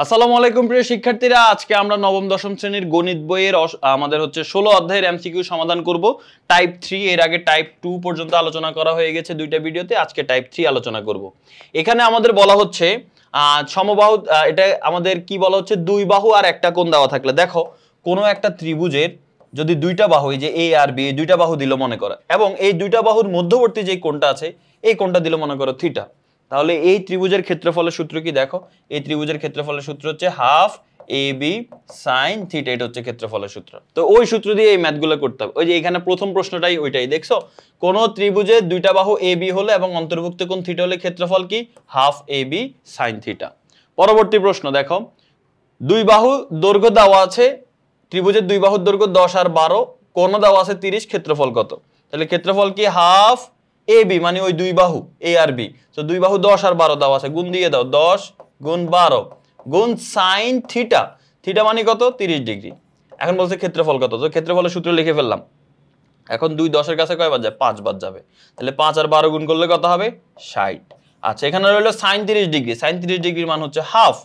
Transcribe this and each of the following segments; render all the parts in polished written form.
আসসালামু আলাইকুম প্রিয় শিক্ষার্থীরা, আজকে আমরা নবম দশম শ্রেণীর গণিত বইয়ের আমাদের হচ্ছে 16 অধ্যায়ের এমসিকিউ সমাধান করব। টাইপ 3 এর আগে টাইপ 2 পর্যন্ত আলোচনা করা হয়ে গেছে দুইটা ভিডিওতে। আজকে টাইপ 3 আলোচনা করব। এখানে আমাদের বলা হচ্ছে সমবাহু, এটা আমাদের কি বলা হচ্ছে, দুই বাহু আর একটা কোণ দেওয়া থাকলে, দেখো কোনো একটা ত্রিভুজের যদি দুইটা বাহু, এই যে এ আর বি, এই দুইটা বাহু দিল মনে করো, এবং এই দুইটা বাহুর মধ্যবর্তী যে কোণটা আছে এই কোণটা দিল মনে করো থিটা, তাহলে এই ত্রিভুজের ক্ষেত্রফলের সূত্র কি? দেখো এই ত্রিভুজের ক্ষেত্রফলের সূত্র হচ্ছে half A B sine theta, এটা হচ্ছে ক্ষেত্রফলের সূত্র। তো ওই সূত্র দিয়ে এই ম্যাথগুলো করতে হবে। ওই যে এখানে প্রথম প্রশ্নটাই ওইটাই, দেখছো কোন ত্রিভুজের দুইটা বাহু এ বি হলে এবং অন্তর্ভুক্ত কোণ থিটা হলে ক্ষেত্রফল কি? Half A B sine theta. পরবর্তী প্রশ্ন দেখো, দুই বাহু দৈর্ঘ্য দেওয়া আছে, ত্রিভুজের দুই বাহুর দৈর্ঘ্য 10 আর 12, কোণ দেওয়া আছে 30, ক্ষেত্রফল কত? তাহলে ক্ষেত্রফল কি? হাফ এ বি মানে ওই দুই বাহু এ আর বি, তো দুই বাহু 10 আর 12 দেওয়া আছে, গুণ দিয়ে দাও, 10 গুণ 12 গুণ সাইন থিটা, থিটা মানে কত? 30 ডিগ্রি। এখন বলছে ক্ষেত্রফল কত, তো ক্ষেত্রফলের সূত্র লিখে ফেললাম। এখন 2 10 এর কাছে কয়বার যায়? 5 বার যাবে, তাহলে 5 আর 12 গুণ করলে কত হবে? 60। আচ্ছা, এখানে রইল সাইন 30 ডিগ্রি, সাইন 30 ডিগ্রির মান হচ্ছে হাফ,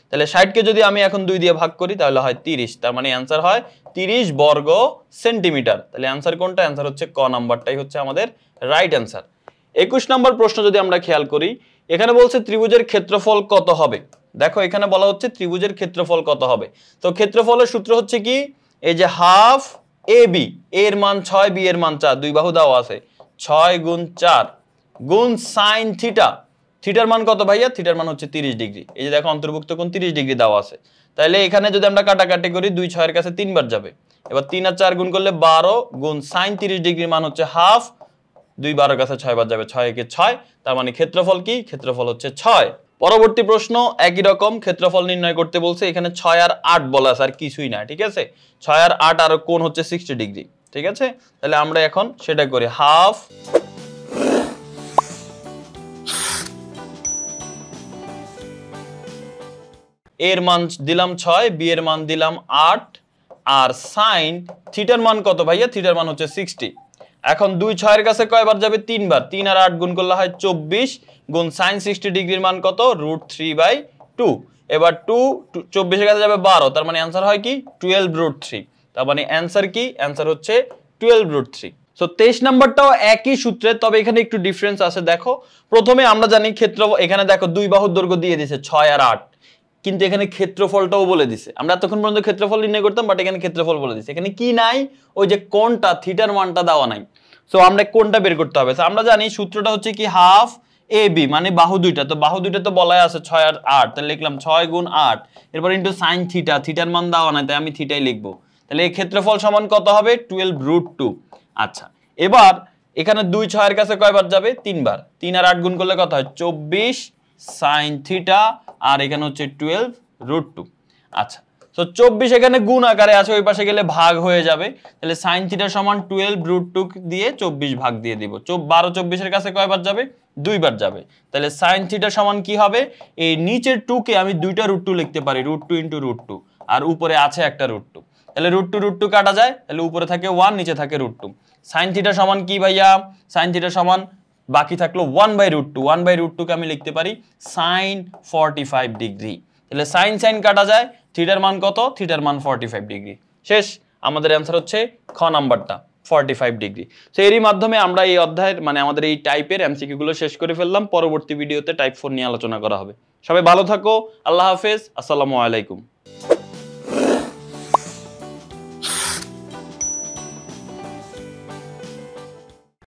তাহলে 60 কে যদি আমি এখন 2 দিয়ে ভাগ করি তাহলে হয় 30, তার মানে অ্যান্সার হয় 30 বর্গ সেন্টিমিটার। তাহলে অ্যান্সার কোনটা? অ্যান্সার হচ্ছে ক নাম্বারটাই হচ্ছে আমাদের রাইট অ্যান্সার। 21 নম্বর প্রশ্ন যদি আমরা খেয়াল করি, এখানে বলছে ত্রিভুজের ক্ষেত্রফল কত হবে। দেখো এখানে বলা হচ্ছে ত্রিভুজের ক্ষেত্রফল কত হবে। তো ক্ষেত্রফলের সূত্র হচ্ছে কি? এই যে হাফ এ বি, এর মান 6, বি এর মান 4, দুই বাহু দেওয়া আছে, 6 গুণ 4 গুণ সাইন থিটা, থিটার মান কত ভাইয়া? থিটার মান হচ্ছে 30 ডিগ্রি। এই যে দেখো অন্তর্ভুক্ত কোণ 30 ডিগ্রি দেওয়া আছে, তাহলে এখানে যদি আমরা কাটাকাটি করি 2 6 এর কাছে 3 বার যাবে, এবার 3 আর 4 গুণ করলে 12 গুণ সাইন 30 ডিগ্রির মান হচ্ছে হাফ, 2 12 এর কাছে 6 বার যাবে, 6 একে 6, তার মানে ক্ষেত্রফল কি? ক্ষেত্রফল হচ্ছে 6। পরবর্তী প্রশ্ন একই রকম, ক্ষেত্রফল নির্ণয় করতে বলছে। এখানে 6 আর 8 বলা আছে, আর কিছুই না, ঠিক আছে? 6 আর 8 আর কোণ হচ্ছে 60 ডিগ্রি, ঠিক আছে? তাহলে আমরা এখন সেটা করি, হাফ এর মান দিলাম 6, বি এর মান দিলাম 8, আর সাইন থিটার মান কত ভাইয়া? থিটার মান হচ্ছে 60। এখন 2 6 এর কাছে কয়বার যাবে? 3 বার, 3 আর 8 গুণ করলে হয় 24 গুণ সাইন 60 ডিগ্রির মান কত? √3/2। এবার 2 24 এর কাছে যাবে 12, তার মানে অ্যান্সার হয় কি? 12√3। তার মানে অ্যান্সার কি? অ্যান্সার হচ্ছে 12√3। সো 23 নাম্বারটাও একই সূত্রে, তবে এখানে একটু ডিফারেন্স আছে। দেখো প্রথমে আমরা জানি ক্ষেত্রফল, এখানে দেখো দুই বাহুর দৈর্ঘ্য দিয়ে দিয়েছে 6 আর 8, কিন্তু এখানে ক্ষেত্রফলটাও বলে দিছে। আমরা এতক্ষণ পর্যন্ত ক্ষেত্রফল নির্ণয় করতাম, বাট এখানে ক্ষেত্রফল বলে দিছে। এখানে কি নাই? ওই যে কোণটা, থিটার মানটা দেওয়া নাই। সো আমরা কোণটা বের করতে হবে। আমরা জানি সূত্রটা হচ্ছে কি? হাফ এ বি মানে বাহু দুইটা, তো বাহু দুইটা তো বলাই আছে 6 আর 8, তাহলে লিখলাম 6 গুণ 8, এরপর ইন্টু সাইন থিটা, থিটার মান দেওয়া নাই তাই আমি থিটাই লিখবো। তাহলে এই ক্ষেত্রফল সমান কত হবে? 12√2। আচ্ছা, এবার এখানে 2 6 এর কাছে কয়বার যাবে? 3 বার, 3 আর 8 গুণ করলে কত হয়? 24 সাইন থিটা, আর এখানে হচ্ছে 12√2। আচ্ছা, তো 24 এখানে গুণ আকারে আছে, ওই পাশে গেলে ভাগ হয়ে যাবে, তাহলে সাইন থিটা সমান 12√2 দিয়ে 24 ভাগ দিয়ে দিব। 12 24 এর কাছে কয়বার যাবে? 2 বার যাবে, তাহলে সাইন থিটা সমান কি হবে? এই নিচের 2 কে আমি দুইটা √2 লিখতে পারি, √2 × √2, আর উপরে আছে একটা √2, তাহলে √2 কাটা যায়, তাহলে উপরে থাকে 1, নিচে থাকে √2। সাইন থিটা সমান কি ভাইয়া? সাইন থিটা সমান বাকি থাকলো 1/√2, 1/√2 কে আমি লিখতে পারি সাইন 45 ডিগ্রি। তাহলে সাইন সাইন কাটা যায়, থিটার মান কত? থিটার মান 45 ডিগ্রি। শেষ, আমাদের অ্যান্সার হচ্ছে খ নাম্বারটা 45 ডিগ্রি। তো এরই মাধ্যমে আমরা এই অধ্যায়ের মানে আমাদের এই টাইপের এমসিকিউ গুলো শেষ করে ফেললাম। পরবর্তী ভিডিওতে টাইপ 4 নিয়ে আলোচনা করা হবে। সবাই ভালো থাকো, আল্লাহ হাফেজ, আসসালামু আলাইকুম।